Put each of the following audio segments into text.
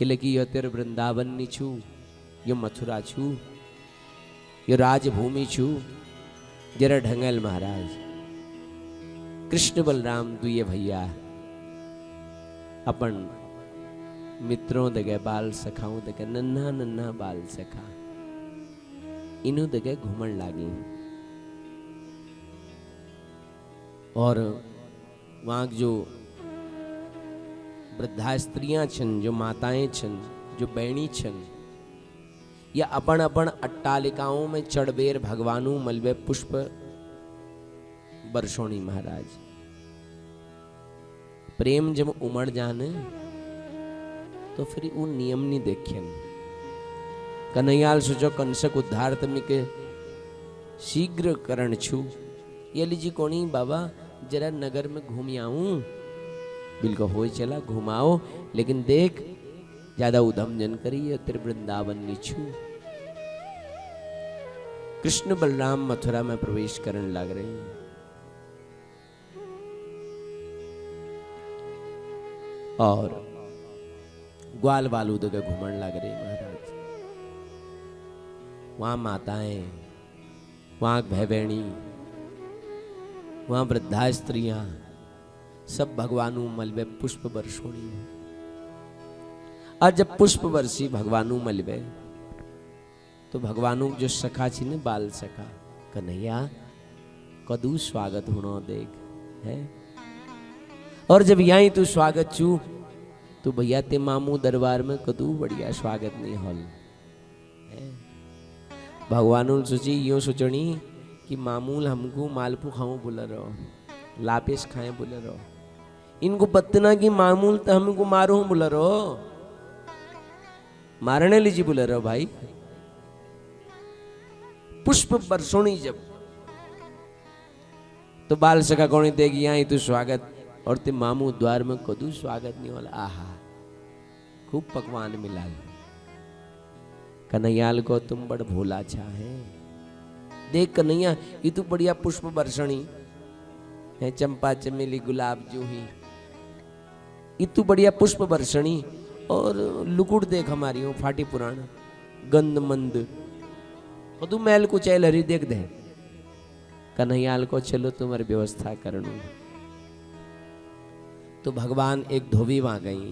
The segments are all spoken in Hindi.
એટલે કે અત્યારે વૃંદાવનની છું, યો મથુરા છું, યો રાજભूमि છું, जरा ढंगल महाराज कृष्ण बलराम दुए भैया अपन मित्रों दगे बाल सखाओं दगे नन्हा नन्हा बाल सखा इन्हों दगे घूमन लागे और वहाँ जो वृद्धा स्त्रियां छन, जो माताएं छन, जो बहनी छन, या अपन अपन अट्टालिकाओं में चढ़बेर भगवानू मलबे पुष्प बरसोणी महाराज प्रेम जब उमड़ जाने तो फिर वो नियम नहीं देखें। कन्हैयाल सोचो कंसक उद्धार तमी के शीघ्र करण छु, ये लीजिए कोनी बाबा जरा नगर में घूम आऊं, बिल्कुल हो चला घुमाओ, लेकिन देख ज्यादा उधम जन करी, तेरे वृंदावन नीचू। कृष्ण बलराम मथुरा में प्रवेश करने लग रहे हैं और ग्वाल बालू दगे घूमने लग रहे महाराज। वहां माताएं, वहां भाई बहनी, वहां वृद्धा स्त्रियां सब भगवानू मलबे पुष्प बरसोणी। और जब पुष्प बरसी भगवानू मलबे तो भगवानू जो सखा छी ने बाल सखा कन्हैया कदू स्वागत होनो देख है। और जब यहीं तू स्वागत चू तो भैया ते मामू दरबार में कदू बढ़िया स्वागत नहीं हॉल है। भगवानू सोची यो सोचनी कि मामूल हमको मालपू खाऊं बोला रहो, लापेश खाए बोला रहो, इनको पतना कि मामूल तो हमको मारू बोला रहो, मारने लीजिए बोले रहो भाई। पुष्प बरसोणी जब तो बाल सखा कौन देगी यहाँ तू स्वागत, और ते मामू द्वार में कदू स्वागत नहीं वाला। आहा खूब पकवान मिला। कन्हैयाल को तुम बड़ भोला छा है, देख कन्हैया ये तू बढ़िया पुष्प बरसणी है, चंपा चमेली गुलाब जूही, ये तू बढ़िया पुष्प बरसणी, और लुकुड़ देख हमारी हो फाटी पुराण गंद मंद और तू मैल कुचैल हरी देख दे। कन्हैयाल को चलो तुम्हारी व्यवस्था करनू। तो भगवान एक धोबी वहां गई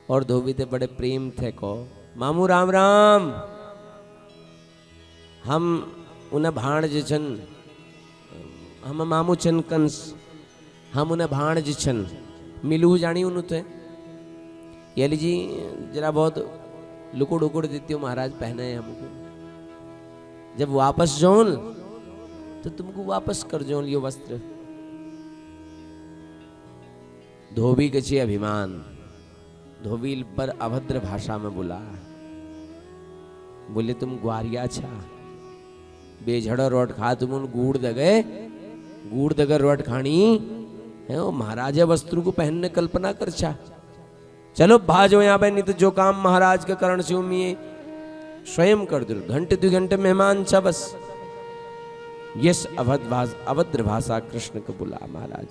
और धोबी ते बड़े प्रेम थे को मामू राम राम, हम उन्हें भाणज छन, हम मामू छन कंस, हम उन्हें भाणज छन, मिलू जानी उन्हें थे ये लीजिए जरा बहुत लुकुड़ उकुड़ देती हो महाराज पहने है हमको, जब वापस जोन तो तुमको वापस कर जोन लियो वस्त्र। धोबी के चे अभिमान, धोबी पर अभद्र भाषा में बोला, बोले तुम ग्वारिया छा बेझड़ रोट खा, तुम गुड़ दगे रोट खानी है, वो महाराजा वस्त्र को पहनने कल्पना कर छा। चलो भाजो यहाँ पे, नहीं तो जो काम महाराज के करण से उम्मीद स्वयं कर दो, घंटे 2 घंटे मेहमान छा बस। यस अभद्र भाषा कृष्ण को बुला महाराज।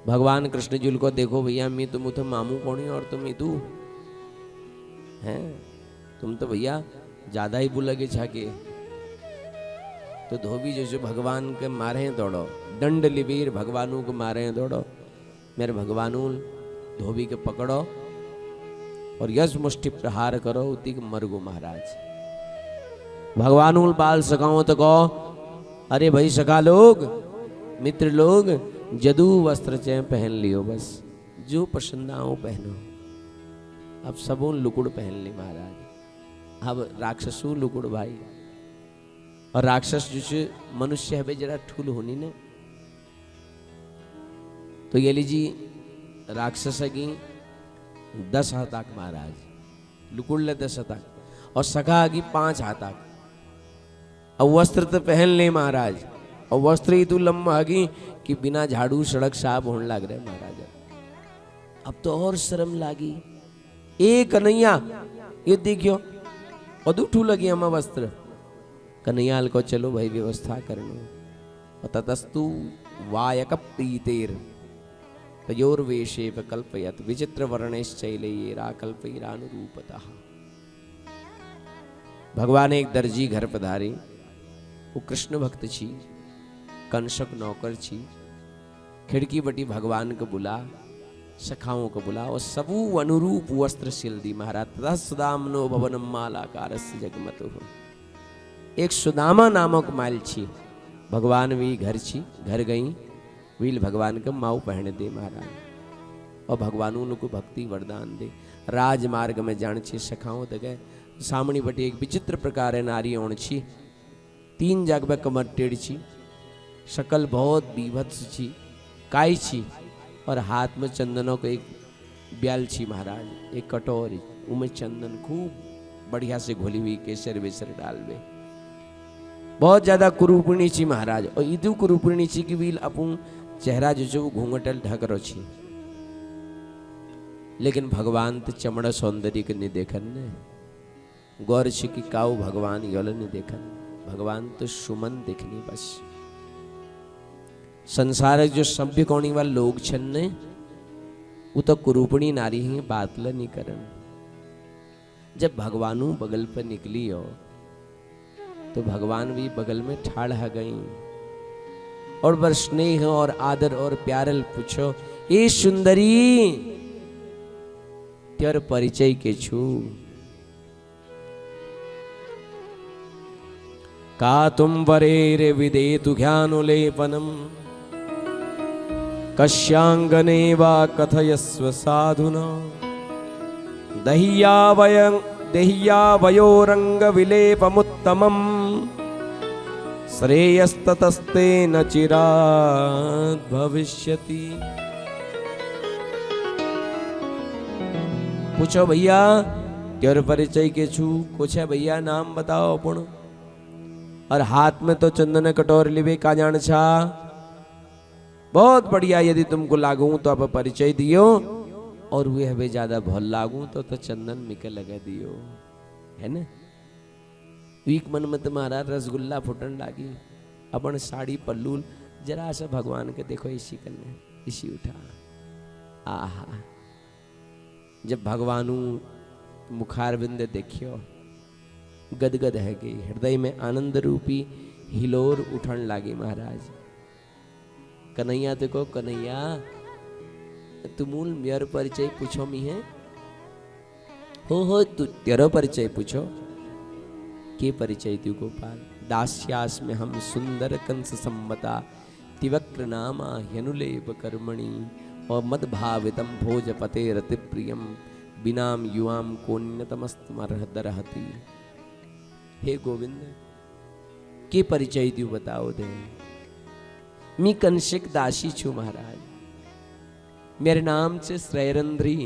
भगवान कृष्ण जी को देखो भैया मैं तुम तो मामू कौन है और तुम तू है, तुम तो भैया ज्यादा ही बुलगे छाके। तो धोबी जैसे भगवान के मारे दौड़ो, दंड लिबीर भगवानों को मारे दौड़ो, मेरे भगवानू धोबी के पकड़ो और यश मुष्टि प्रहार करो, उती के मरगो महाराज। भगवानू बाल सखाओ तो कहो अरे भाई सखा लोग मित्र लोग जदू वस्त्र चे पहन लियो, बस जो पसंद आओ पहनो। अब सबों लुकुड़ पहन ली महाराज। अब राक्षसू लुकुड़ भाई, और राक्षस जो मनुष्य है जरा ठूल होनी ने, तो ये लीजिए राक्षस की 10 हाथ तक महाराज, लुकुड़ ले 10 तक, और सखा की 5 हाथ तक। अब वस्त्र तो पहन ले महाराज, और वस्त्र ही तू लंबा की कि बिना झाड़ू सड़क साफ होने लग रहे महाराज। अब तो और शर्म लागी। ए कन्हैया ये देखियो अदू ठू लगी हमें वस्त्र। कन्हैयाल को चलो भाई व्यवस्था करनो। ततस्तु वायक प्रीतेर तयोर्वेशेव कल्पयत विचित्र वर्णैश्चैलैरा कल्पैरानुरूपतः। भगवान एक दर्जी घर पधारे, वो कृष्ण भक्त छी, कंसक नौकर छी। खिड़की बटी भगवान को बुला, सखाओं को बुला और सबू अनुरूप वस्त्र सिल दी महाराज। तथा सुदामनो भवनम मालाकारस्य जगमतु। एक सुदामा नामक माल छी, भगवान भी घर छी, घर गई वील भगवान का माऊ पहन दे महाराज, और भगवान उनको भक्ति वरदान दे। राजमार्ग में जान छी सखाओं तक गए, सामने बटी एक विचित्र प्रकार नारी ओण छी, 3 जग में कमर टेढ़ छी, शकल बहुत बीभत्स छी, काई छी, और हाथ में चंदनों को एक ब्याल छी महाराज, एक कटोरी उमें चंदन खूब बढ़िया से घोली हुई केसर वेसर डाल दे। बहुत ज्यादा कुरूपिणी छी महाराज, और इतु कुरूपिणी छी कि वील अपन चेहरा जो घूंघटल ढक रो छी। लेकिन भगवान तो चमड़ा सौंदर्य के नहीं देखन ने, गौर छी कि काऊ भगवान योल नहीं देखन, भगवान तो सुमन देखनी बस। संसार जो सभ्य कोणी वाले लोग छन ने, वो तो कुरूपणी नारी ही बातला नहीं करन। जब भगवानू बगल पर निकली हो तो भगवान भी बगल में ठाड़ गई, और बर स्नेह और आदर और प्यारल पूछो, ए सुंदरी तेर परिचय के छू? का तुम वरेरे विदेतु ज्ञानुलेपनम कश्यांगने वा कथयस्व साधुना दह्यावयोरंग विलेपमुत्तमं श्रेयस्ततस्ते न चिरात् भविष्यति। पूछो भैया तेरे परिचय के छू? कुछ है भैया नाम बताओ अपन। और हाथ में तो चंदन कटोर लिवे का जान छा। बहुत बढ़िया, यदि तुमको लागू तो अब परिचय दियो, और वे हमें ज्यादा भल लागू तो चंदन मिके लगा दियो, है ना। वीक मन में तुम्हारा रसगुल्ला फुटन लागी, अपन साड़ी पल्लू जरा सा भगवान के देखो इसी करने, इसी उठा। आहा, जब भगवानू मुखार बिंद देखियो गदगद है गई, हृदय में आनंद रूपी हिलोर उठन लागी महाराज। कन्हैया देखो, कन्हैया तुमूल मेर परिचय पूछो मी है हो तू तेरो परिचय पूछो। के परिचय तू गोपाल? दास्यास में हम सुंदर कंस संबता तिवक्र नामा ह्यनुलेप कर्मणि और मद भावितम भोजपते रति प्रियम बिनाम युवाम कोन्यतमस्तमर्हति। हे गोविंद के परिचय तू बताओ दे। मी कंसिक दासी छू महाराज, मेरे नाम से श्रेयरंद्री,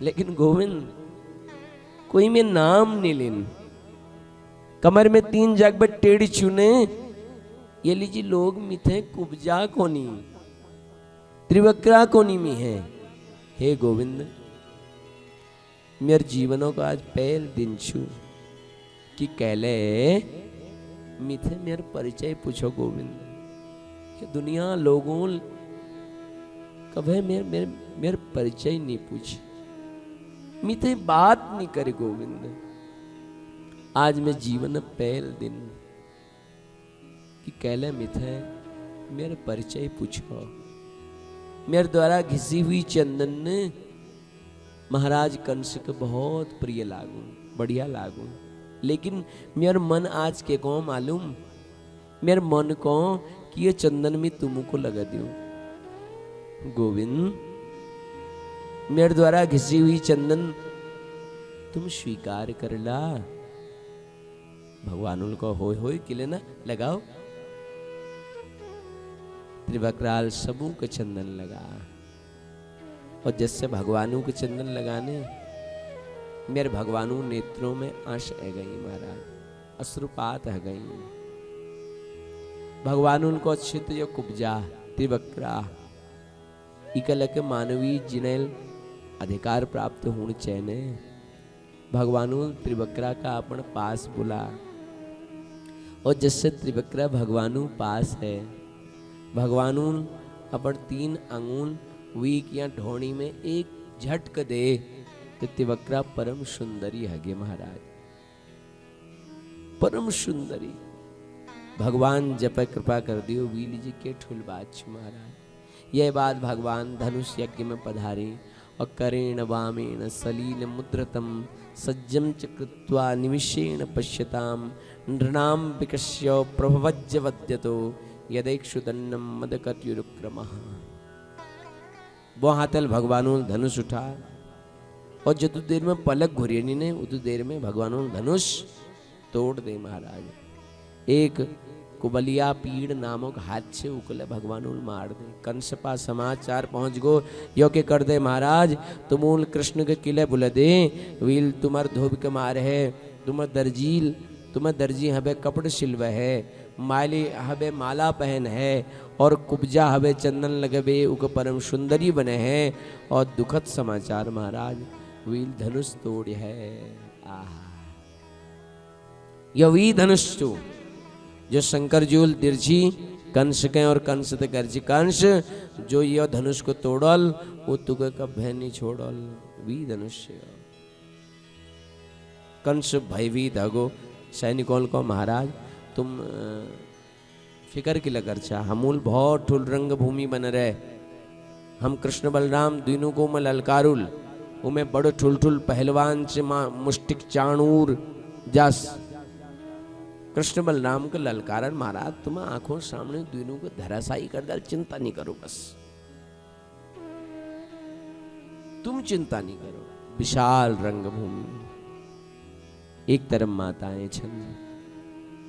लेकिन गोविंद कोई में नाम नहीं लेन। कमर में 3 जग पर टेढ़ी चुने, ये लीजिए लोग मिथे कुब्जा कोनी त्रिवक्रा कोनी में है। हे गोविंद मेरे जीवनों का आज पहल दिन छू कि कहले मिथे मेरे परिचय पूछो गोविंद। ये दुनिया लोगों कभी मेरे परिचय नहीं पूछे, मिथे बात नहीं करे गोविंद। आज मैं जीवन पहल दिन कि कहले मिथे मेरे परिचय पूछो। मेरे द्वारा घिसी हुई चंदन ने महाराज कंस को बहुत प्रिय लागू, बढ़िया लागू, लेकिन मेरे मन आज के को मालूम, मेरे मन को कि ये चंदन में तुमको लगा दूं। गोविंद मेरे द्वारा घिसी हुई चंदन तुम स्वीकार कर ला। भगवान उनको होय किले ना लगाओ। त्रिवक्राल सबू के चंदन लगा, और जिससे भगवानों के चंदन लगाने मेरे भगवानों नेत्रों में आंश आ गई महाराज, अश्रुपात आ गई। भगवान उनको अच्छित जो कुब्जा त्रिवक्रा इकल के मानवीय जिनेल अधिकार प्राप्त होने चाहिए। भगवानू त्रिवक्रा का अपन पास बुला, और जिससे त्रिवक्रा भगवानू पास है, भगवानू अपन 3 अंगूल वी किया ढोणी में एक झटक दे तो तिवक्रा परम सुंदरी हगे महाराज, परम सुंदरी। भगवान जप कृपा कर दियो वील जी के ठुल बात महाराज। यह बात भगवान धनुष यज्ञ में पधारे और करेण वामेन सलील मुद्रतम सज्जम च कृत्वा निमिषेण पश्यताम नृणाम विकस्य प्रभवज्जवद्यतो यदेक्षुदन्नम मदकत्युरुक्रमः। वो हाथल भगवानों धनुष उठा और जतु देर में पलक घुरियनी ने उतु देर में भगवानों धनुष तोड़ दे महाराज। एक कुबलिया पीड़ नामक हाथ से उकले भगवान मार दे। कंसपा समाचार पहुंच गो यो के कर दे महाराज, तुमूल कृष्ण के किले बुला दे वील तुम्हार धोब के मार है, तुम्हें दर्जी हबे कपड़ सिल्व है, माली हबे माला पहन है और कुब्जा हबे चंदन लगबे उक परम सुंदरी बने हैं। और दुखद समाचार महाराज वील धनुष तोड़ है। आहा यही धनुष जो शंकर जूल तिरछी कंस के और कंस ते गर्जी कंस जो ये धनुष को तोड़ल वो तुके कब नहीं छोड़ल। वी धनुष कंस भयभीत हगो सैनिकों को महाराज तुम फिकर की लगर चा हमूल बहुत ठुल रंग भूमि बन रहे। हम कृष्ण बलराम दोनों को मैं ललकारुल उमें बड़ो ठुल ठुल पहलवान से मुष्टिक चाणूर जस कृष्ण बलराम के ललकारन महाराज तुम आंखों सामने दोनों को धराशायी कर दल। चिंता नहीं करो, बस तुम चिंता नहीं करो। विशाल रंगभूमि, एक तरफ माताएं छन,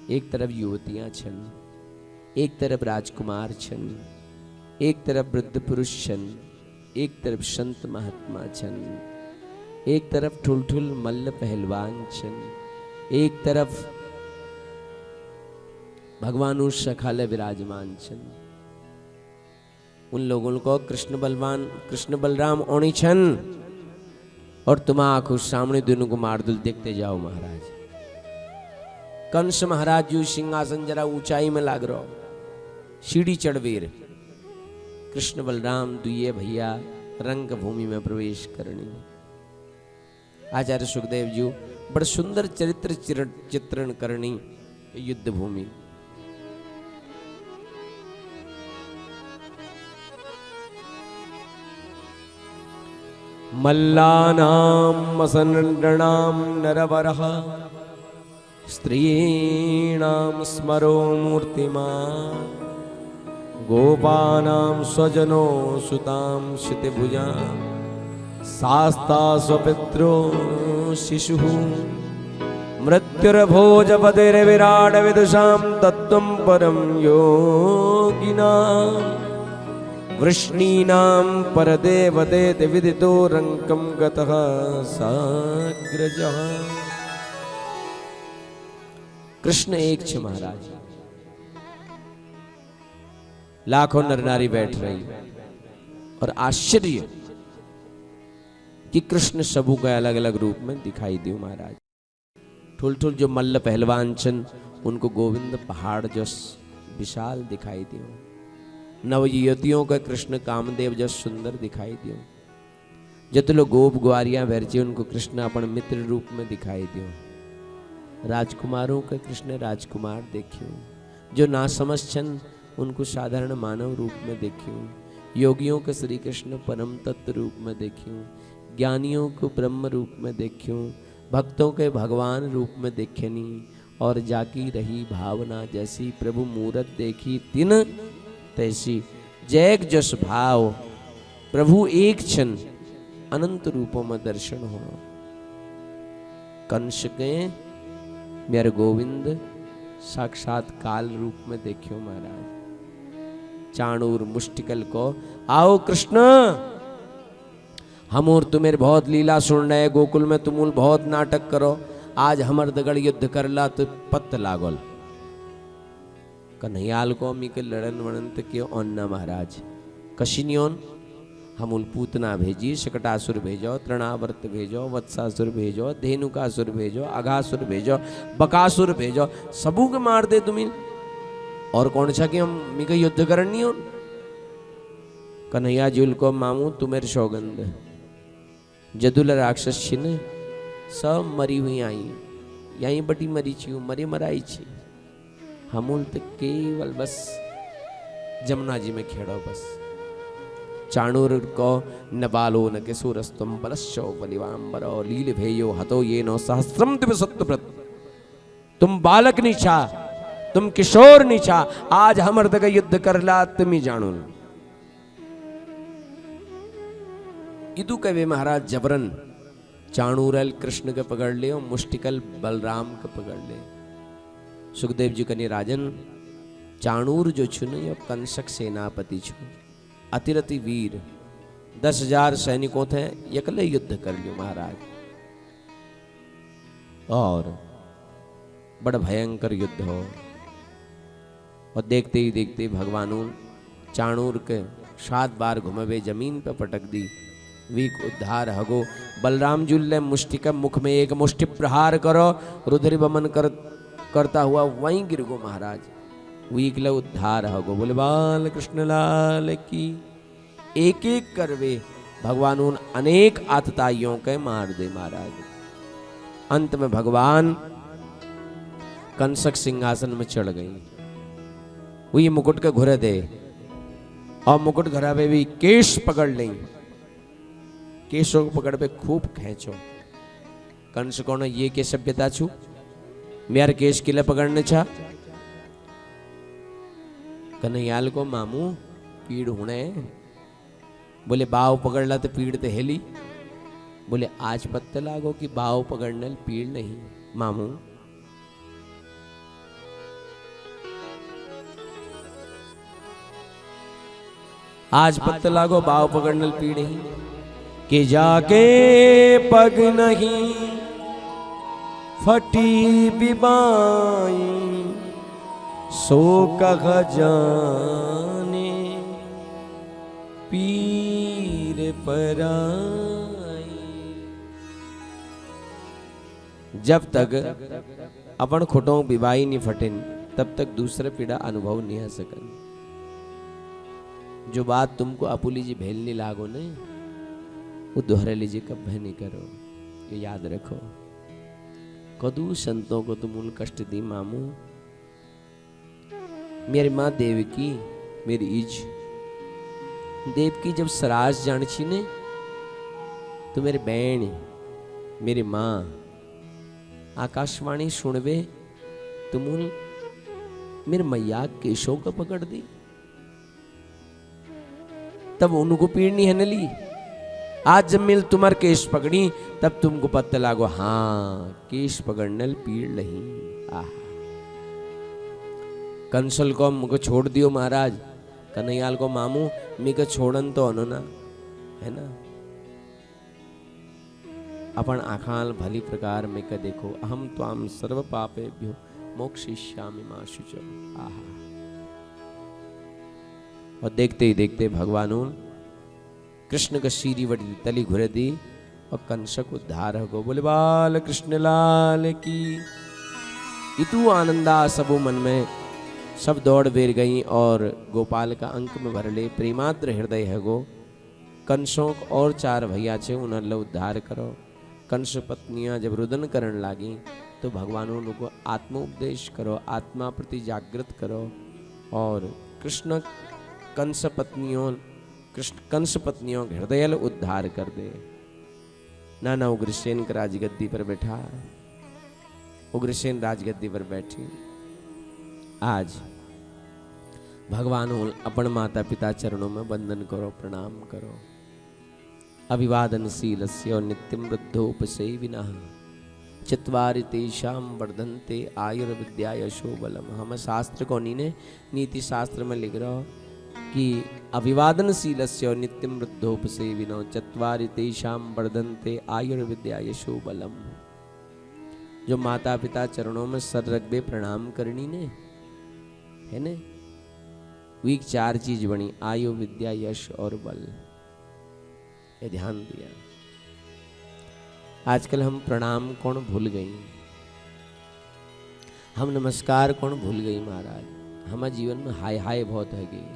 एक तरफ युवतियां छन, एक तरफ राजकुमार छन, एक तरफ वृद्ध पुरुष छन, एक तरफ संत महात्मा छन, एक तरफ ठुल ठुल मल्ल पहलवान छन, एक तरफ भगवान उस सखाले विराजमान छन। उन लोगों को कृष्ण बलराम ओणी छन और तुम आंखों सामने दोनों को मारदुल देखते जाओ महाराज। कंस महाराज जो सिंहासन जरा ऊंचाई में लाग रहो, सीढ़ी चढ़वीर कृष्ण बलराम दुए भैया रंग भूमि में प्रवेश करनी। आचार्य सुखदेव जी बड़ा सुंदर चरित्र चित्रण करनी युद्ध भूमि। मल्लानां असनृणां नरवरः स्त्रीणां स्मरो मूर्तिमान् गोपानां स्वजनो सुतां शितिभुजां शास्ता स्वपित्रो शिशुः मृत्युर्भोजपतिर्विराड विदुषां तत्त्वं परं योगिनां वृष्णीनां परदेवतेति विदितो रंकं गतः साग्रजः। कृष्ण एक छे महाराज, लाखों नर नारी बैठ रही और आश्चर्य कि कृष्ण सबू का अलग अलग रूप में दिखाई दियो महाराज। ठुल ठुल जो मल्ल पहलवान छन उनको गोविंद पहाड़ जस विशाल दिखाई दियो। नवयुवतियों का कृष्ण कामदेव जस सुंदर दिखाई दियो। जतलो गोप ग्वारियां भरचे उनको कृष्ण अपन मित्र रूप में दिखाई दियो। राजकुमारों का कृष्ण राजकुमार देखियो, जो ना समझ छन उनको साधारण मानव रूप में देखियो। योगियों के श्री कृष्ण परम तत्व रूप में देखियो, ज्ञानियों को ब्रह्म रूप में देखियो, भक्तों के भगवान रूप में देखनी। और जाकी रही भावना जैसी प्रभु मूरत देखी तिन तैसी। जैक जस भाव प्रभु एक क्षण अनंत रूपों में दर्शन हो। कंस के मेरे गोविंद साक्षात काल रूप में देखियो महाराज। चाणूर मुष्टिकल को आओ कृष्ण, हम और तुम्हें बहुत लीला सुन रहे, गोकुल में तुमुल बहुत नाटक करो, आज हमर दगड़ युद्ध करला तो पत्त लागल। कन्हैयाल को अम्मी के लड़न वड़न के ओन्ना महाराज कशिनियोन हमूल पूतना भेजी, शकटासुर भेजो, तृणावर्त भेजो, वत्सासुर भेजो, धेनुकासुर भेजो, अघासुर भेजो, बकासुर भेजो, सबू के मार दे तुम्हें। और कौन सा कि हम मिके युद्ध करनी हो। कन्हैया जुल को मामू तुम्हें सौगंध जदुल राक्षस छी ने सब मरी हुई आई यहीं बटी मरी छी मरी मराई छी हमूल तो केवल बस जमुना जी में खेड़ो बस चाणूर को न बालो न किशोरस्तुम बलश्चो बलिवांबरो लील भेयो हतो ये नो सहस्रम दिव सत्यव्रत। तुम बालक नीचा तुम किशोर नीचा आज हमर तक युद्ध करला तुम जानो। इदु कवे महाराज जबरन चाणूरल कृष्ण के पकड़ ले और मुष्टिकल बलराम के पकड़ ले। सुखदेव जी कने राजन चाणूर जो छु न कंसक सेनापति छु अतिरति वीर 10,000 सैनिकों थे यकले युद्ध कर लियो महाराज और बड़ा भयंकर युद्ध हो। और देखते ही देखते भगवानों चाणूर के 7 बार घुमवे जमीन पे पटक दी वीक उद्धार हगो। बलराम जुल्ले मुष्टि का मुख में एक मुष्टि प्रहार करो रुद्र बमन करता हुआ वहीं गिर गो महाराज वीकले उद्धार हगो। बोले बाल कृष्ण लाल की। एक एक करवे भगवान उन अनेक आतताइयों के मार दे महाराज। अंत में भगवान कंसक सिंहासन में चढ़ गई वही मुकुट के घुरे दे और मुकुट घरावे भी केश पकड़ ली केशों को पकड़ पे खूब खींचो। कंस को ये के सभ्यता छू मेरे केश किले पकड़ने छा। कन्हैयाल को मामू पीड़ होने बोले बाव पकड़ला तो पीड़ ते हेली। बोले आज पत्ते लागो कि बाव पकड़ने पीड़ नहीं मामू। आज पत्ते लागो बाव पकड़ने पीड़ नहीं कि जाके पग नहीं फटी बिबाई सो कह जाने पीर पराई। जब तक अपन खुटों बिबाई नहीं फटिन तब तक दूसरे पीड़ा अनुभव नहीं हो सकन। जो बात तुमको अपुली जी भेलने लागो ने वो दोहरा लीजिए कब नहीं करो ये याद रखो। कदू संतों को तुम उन कष्ट दी मामू। मेरी माँ देवकी मेरी इज देवकी जब सराज जान छी ने तो मेरे बहन मेरी माँ आकाशवाणी सुनवे तुम मेरे मैया केशों को पकड़ दी तब उनको पीड़ नहीं है नली। आज जब मिल तुम्हारे केश पकड़ी तब तुमको पता लागो हाँ केश पकड़ने पीड़ नहीं। आह कंसल को मुझको छोड़ दियो महाराज। कन्हैयाल को मामू मिको छोड़न तो अनो ना है ना। अपन आखाल भली प्रकार में का देखो अहम त्वाम सर्व पापेभ्यो मोक्षयिष्यामि मा शुचो। आहा और देखते ही देखते भगवानों कृष्ण का शीरी वड़ी तली घुरे दी और कंसक उद्धार हो। बोले बाल कृष्ण लाल की। इतु आनंदा सबो मन में सब दौड़ बेर गई और गोपाल का अंक में भर ले प्रेमाद्र हृदय है गो। कंसों और 4 भैया छे उन्हें उद्धार करो। कंस पत्नियां जब रुदन करने लागी तो भगवानों को आत्मोपदेश करो आत्मा प्रति जागृत करो और कृष्ण कंस पत्नियों हृदय उद्धार कर दे। नाना उग्रसेन का राजगद्दी पर बैठा उग्रसेन राजगद्दी पर बैठी। आज भगवान अपन माता पिता चरणों में वंदन करो प्रणाम करो। अभिवादनशीलस्य नित्यं वृद्धोपसेविनः चत्वारि तेषां वर्धन्ते आयुर्विद्या यशो बलम। हम शास्त्र को ने नीति शास्त्र में लिख रहा कि अभिवादनशीलस्य नित्यं वृद्धोपसेविनो चत्वारि तेषां वर्धन्ते आयुर्विद्या यशो बलम। जो माता पिता चरणों में सर रखबे प्रणाम करनी ने है ने वीक 4 चीज बनी आयु विद्या यश और बल। ये ध्यान दिया। आजकल हम प्रणाम कौन भूल गई हम नमस्कार कौन भूल गई महाराज। हमारे जीवन में हाय हाय बहुत है गई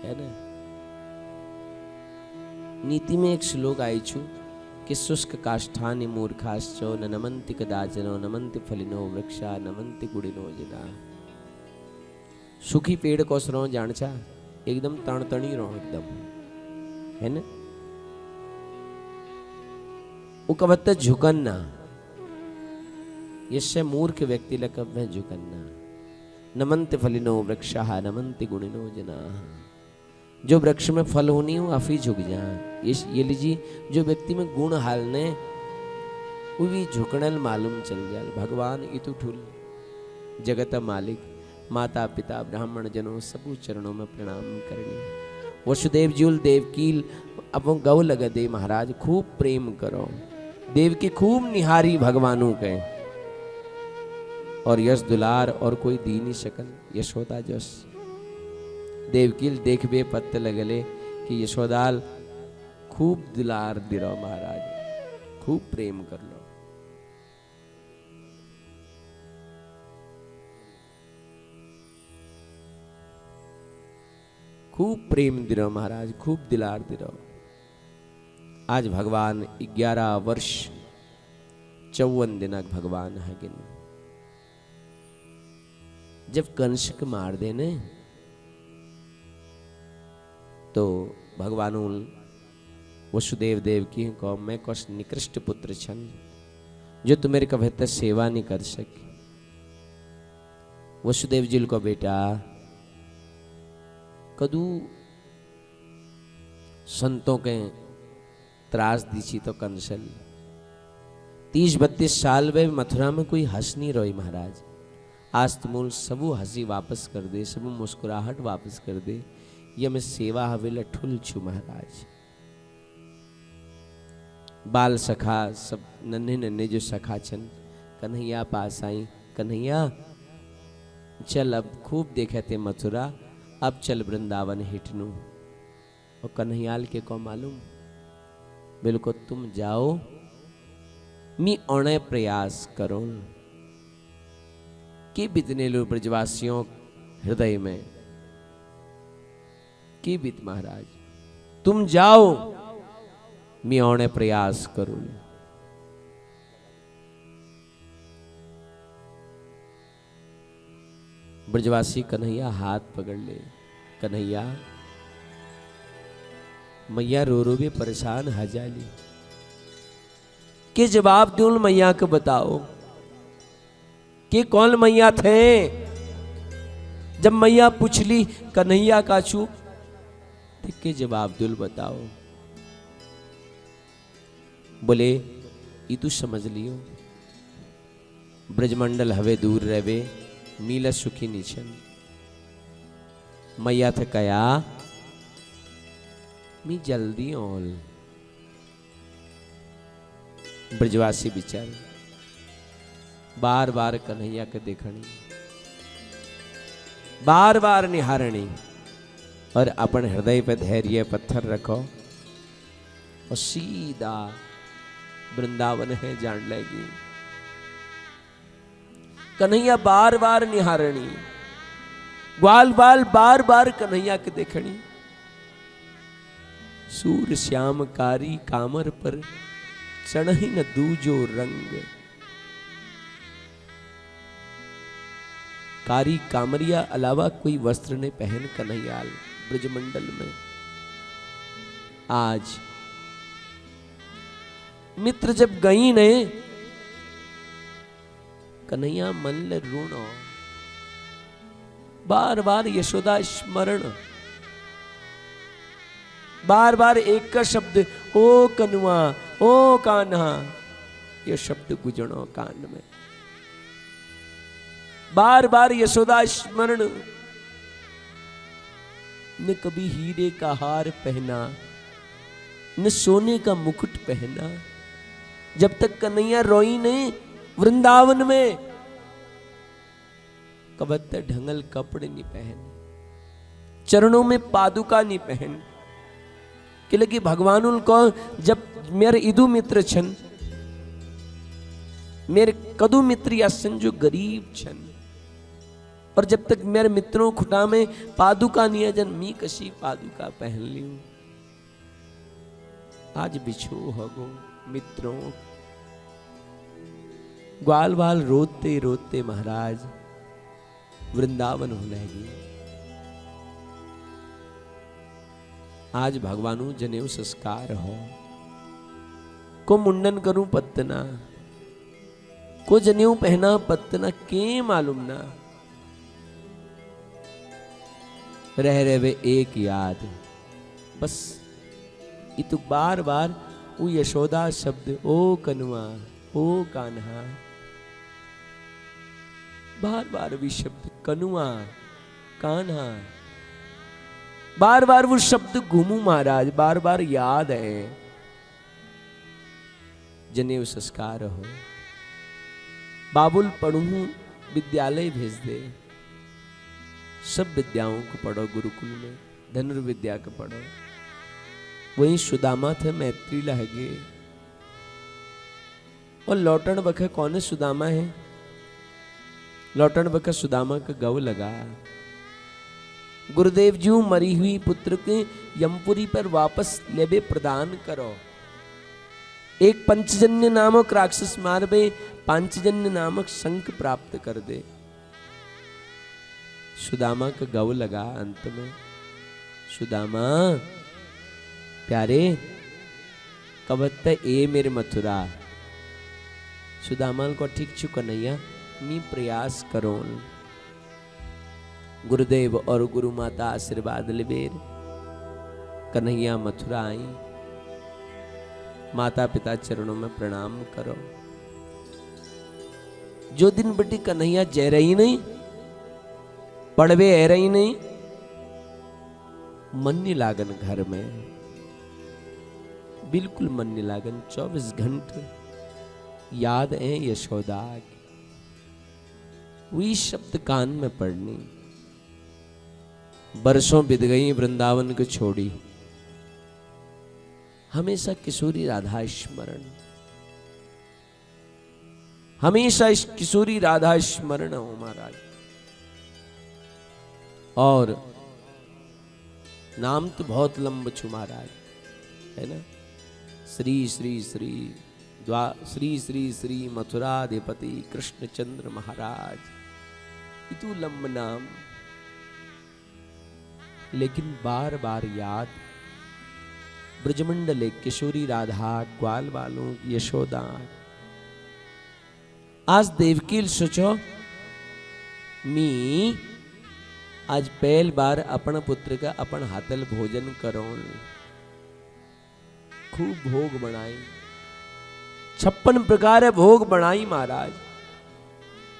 है ना। नीति में एक श्लोक आई छु कि शुष्क काष्ठानि मूर्खाश्चो न नमन्ति कदाचनो नमन्ति फलिनो वृक्षा नमन्ति गुणिनो जना। सूखी पेड़ को सरो जान छा एकदम तणतणी रो एकदम है ना, वो कवत झुकन्ना यस्य मूर्ख व्यक्ति लकव्य झुकन्ना नमन्ति फलिनो वृक्षा नमन्ति गुणिनो जना। जो वृक्ष में फल होनी हो आप ही झुक जा। ये लीजिए जो व्यक्ति में गुण हालने वो भी झुकनल मालूम चल जाए। भगवान इतु ठुल जगत मालिक माता पिता ब्राह्मण जनों सबू चरणों में प्रणाम करनी। वसुदेव जुल देवकील अब गौ लग दे महाराज खूब प्रेम करो देव के खूब निहारी भगवानों के और यश दुलार और कोई दी नहीं सकल यशोदा जस। देवकील देखबे पत्ते लगले कि यशोदाल खूब दुलार दिरो महाराज खूब प्रेम कर लो। खूब प्रेम दिरो महाराज खूब दिलार दिरो। आज भगवान 11 वर्ष 54 दिनक भगवान है गिन। जब कंस मार देने तो भगवान वसुदेव देव की को मैं कुछ निकृष्ट पुत्र छन जो तुम मेरे कभी तक सेवा नहीं कर सके। वसुदेव जी को बेटा कदू संतों के त्रास दीची तो कंसल 30-32 साल वे मथुरा में कोई हंस नहीं रोई महाराज। आज तुमूल सबू हंसी वापस कर दे सबू मुस्कुराहट वापस कर दे। ये मैं सेवा हवेला ठुल छु महाराज। बाल सखा सब नन्हे नन्हे जो सखा छन कन्हैया पास आई कन्हैया चल अब खूब देखे थे मथुरा अब चल वृंदावन हिटनू। और कन्हैयाल के को मालूम बिल्कुल तुम जाओ मी औणे प्रयास करो कि बितने लो ब्रजवासियों हृदय में की बीत महाराज तुम जाओ मैं औणे प्रयास करूं। ब्रजवासी कन्हैया हाथ पकड़ ले कन्हैया मैया रो रो भी परेशान हजाली के जवाब दूं मैया को बताओ कि कौन मैया थे। जब मैया पूछली कन्हैया का चू के जवाब दुल बताओ। बोले ये तू समझ लियो ब्रजमंडल हवे दूर रहे मीला सुखी निछन। मैया थे कया मी जल्दी ओल। ब्रजवासी बिचार बार बार कन्हैया के देखनी बार बार निहारणी और अपन हृदय पे धैर्य पत्थर रखो और सीधा वृंदावन है जान लेगी। कन्हैया बार बार निहारणी ग्वाल बाल बार बार कन्हैया के देखनी। सूर श्याम कारी कामर पर चढ़ी न दूजो रंग। कारी कामरिया अलावा कोई वस्त्र ने पहन कन्हैयाल ब्रजमंडल में। आज मित्र जब गई ने कन्हैया मन ले रोनो बार बार यशोदा स्मरण बार बार एक का शब्द ओ कनुआ ओ कान्हा ये शब्द गुजरो कान में। बार बार यशोदा स्मरण न कभी हीरे का हार पहना न सोने का मुकुट पहना। जब तक कन्हैया रोई ने वृंदावन में कबत ढंगल कपड़े नहीं पहन चरणों में पादुका नहीं पहन कि लगी भगवान उनको जब मेरे इदु मित्र छन मेरे कदू मित्र या संजो गरीब छन और जब तक मेरे मित्रों खुटा में पादुका नहीं है जन मी कशी पादुका पहन ली। आज बिछो हगो मित्रों। ग्वाल बाल रोते रोते महाराज वृंदावन हो लगी। आज भगवानु जनेऊ संस्कार हो, को मुंडन करूं पत्तना, को जनेऊ पहना पत्तना, के मालूम ना रह रहे वे एक याद। बस ये तो बार बार वो यशोदा शब्द, ओ कनुआ ओ कान्हा, बार बार भी शब्द कनुआ कान्हा, बार बार वो शब्द घूमू महाराज, बार बार याद है। जनेऊ संस्कार हो, बाबुल पढ़ू विद्यालय भेज दे, सब विद्याओं को पढ़ो गुरुकुल में, धनुर्विद्या को पढ़ो। वहीं सुदामा थे मैत्री लहगे, और लौटन बखे कौन सुदामा है? लौटन बखे सुदामा का गव लगा। गुरुदेव जी मरी हुई पुत्र के यमपुरी पर वापस लेबे प्रदान करो। एक पंचजन्य नामक राक्षस मार बे, पांचजन्य नामक शंख प्राप्त कर दे। सुदामा का गव लगा अंत में। सुदामा प्यारे कबत्त ए मेरे मथुरा। सुदामा को ठीक छु कन्हैया मी प्रयास करो। गुरुदेव और गुरु माता आशीर्वाद लेबेर कन्हैया मथुरा आई। माता पिता चरणों में प्रणाम करो। जो दिन बेटी कन्हैया जय रही नहीं, पढ़वे है रही नहीं, मन नहीं लागन घर में, बिल्कुल मन नहीं लागन। 24 घंटे याद है यशोदा की, वही शब्द कान में पढ़नी। बरसों बीत गई वृंदावन को छोड़ी, हमेशा किशोरी राधा स्मरण, हमेशा इस किशोरी राधा स्मरण हो महाराज। और नाम तो बहुत लंब छु महाराज, है ना? श्री श्री श्री श्री श्री श्री मथुराधिपति कृष्णचंद्र महाराज, इतु लंब नाम, लेकिन बार बार याद। ब्रजमंडले किशोरी राधा, ग्वाल बालों यशोदा। आज देवकील सोचो मी आज पहल बार अपन पुत्र का अपन हाथल भोजन करो। खूब भोग बनाई, 56 प्रकार भोग बनाई महाराज।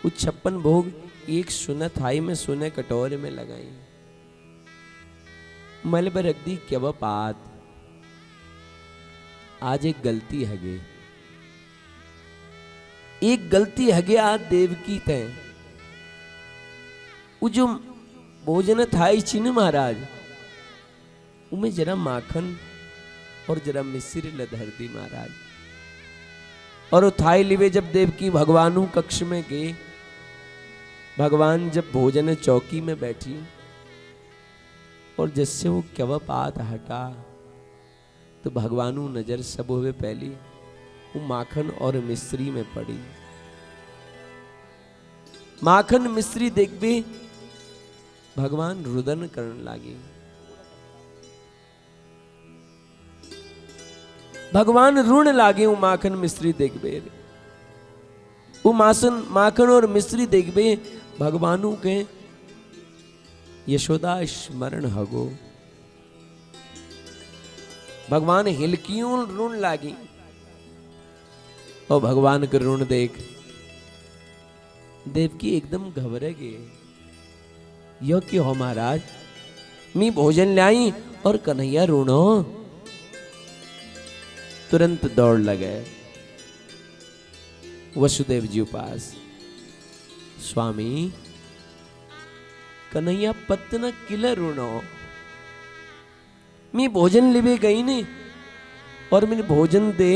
वो 56 भोग एक सुना थाई में, सुने कटोरे में लगाई, मल पर रख दी क्या पात। आज एक गलती हगे, एक गलती हगे आज देवकी तय। वो जो भोजन थाई चिन्ह महाराज, उमें जरा माखन और जरा मिश्री लधर दी महाराज। और वो थाई लिवे जब देवकी भगवानु कक्ष में गए, भगवान जब भोजन चौकी में बैठी, और जिससे वो क्या पात हटा, तो भगवानु नजर सब हुए पहली वो माखन और मिश्री में पड़ी। माखन मिश्री देख भी भगवान रुदन करने लगे। भगवान रुण लागे वो माखन मिश्री देख बे। वो माखन और मिश्री देख बे भगवानु के यशोदा स्मरण हगो। भगवान हिलकियों ऋण लागी, और भगवान के ऋण देख देवकी एकदम घबरे गए। यो क्यों हो महाराज? मी भोजन लाई और कन्हैया ऋणो। तुरंत दौड़ लगे वसुदेव जी पास। स्वामी कन्हैया पत्न किले ऋणो। मी भोजन लिबे गई ने, और मैंने भोजन दे